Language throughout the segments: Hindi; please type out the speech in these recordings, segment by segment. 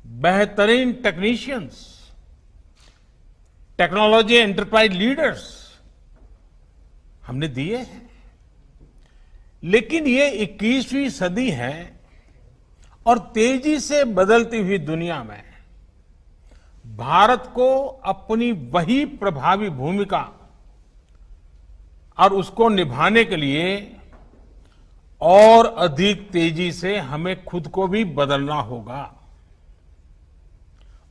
बेहतरीन टेक्नीशियंस, टेक्नोलॉजी एंटरप्राइज लीडर्स हमने दिए हैं। लेकिन ये 21वीं सदी है और तेजी से बदलती हुई दुनिया में भारत को अपनी वही प्रभावी भूमिका और उसको निभाने के लिए और अधिक तेजी से हमें खुद को भी बदलना होगा।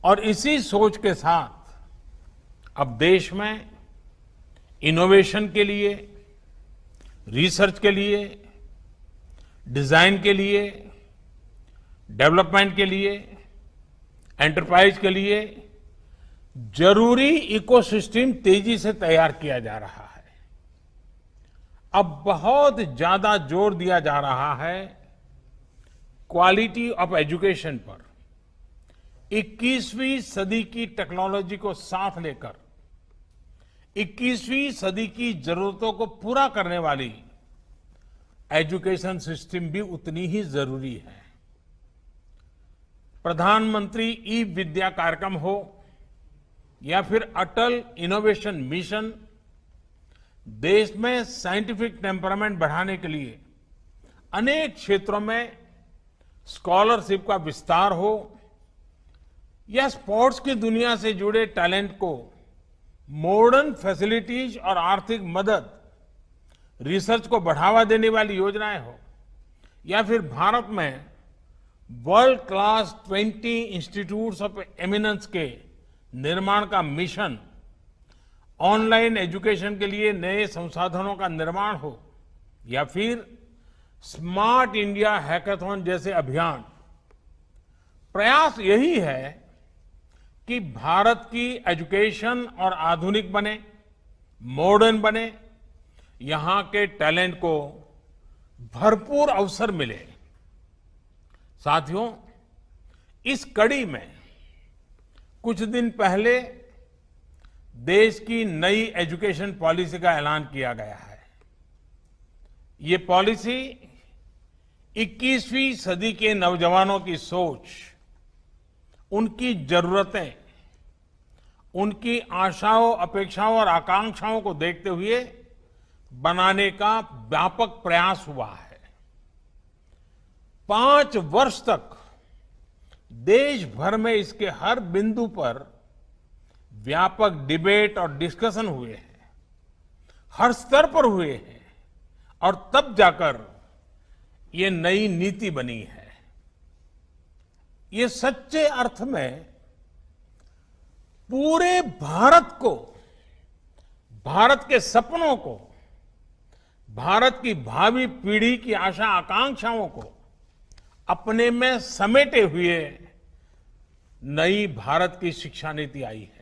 और इसी सोच के साथ अब देश में इनोवेशन के लिए, रिसर्च के लिए, डिजाइन के लिए, डेवलपमेंट के लिए, एंटरप्राइज के लिए जरूरी इकोसिस्टम तेजी से तैयार किया जा रहा है। अब बहुत ज्यादा जोर दिया जा रहा है क्वालिटी ऑफ एजुकेशन पर। 21वीं सदी की टेक्नोलॉजी को साथ लेकर 21वीं सदी की जरूरतों को पूरा करने वाली एजुकेशन सिस्टम भी उतनी ही जरूरी है। प्रधानमंत्री ई विद्या कार्यक्रम हो या फिर अटल इनोवेशन मिशन, देश में साइंटिफिक टेम्परामेंट बढ़ाने के लिए अनेक क्षेत्रों में स्कॉलरशिप का विस्तार हो या स्पोर्ट्स की दुनिया से जुड़े टैलेंट को मॉडर्न फैसिलिटीज और आर्थिक मदद, रिसर्च को बढ़ावा देने वाली योजनाएं हो या फिर भारत में world class 20 institutes of eminence के निर्माण का मिशन, ऑनलाइन एजुकेशन के लिए नए संसाधनों का निर्माण हो या फिर स्मार्ट इंडिया हैकाथॉन जैसे अभियान, प्रयास यही है कि भारत की एजुकेशन और आधुनिक बने, मॉडर्न बने, यहां के टैलेंट को भरपूर अवसर मिले। साथियों, इस कड़ी में कुछ दिन पहले देश की नई एजुकेशन पॉलिसी का ऐलान किया गया है। ये पॉलिसी 21वीं सदी के नौजवानों की सोच, उनकी जरूरतें, उनकी आशाओं, अपेक्षाओं और आकांक्षाओं को देखते हुए बनाने का व्यापक प्रयास हुआ है। 5 वर्ष तक देश भर में इसके हर बिंदु पर व्यापक डिबेट और डिस्कशन हुए हैं, हर स्तर पर हुए हैं और तब जाकर ये नई नीति बनी है। ये सच्चे अर्थ में पूरे भारत को, भारत के सपनों को, भारत की भावी पीढ़ी की आशा आकांक्षाओं को अपने में समेटे हुए नई भारत की शिक्षा नीति आई है।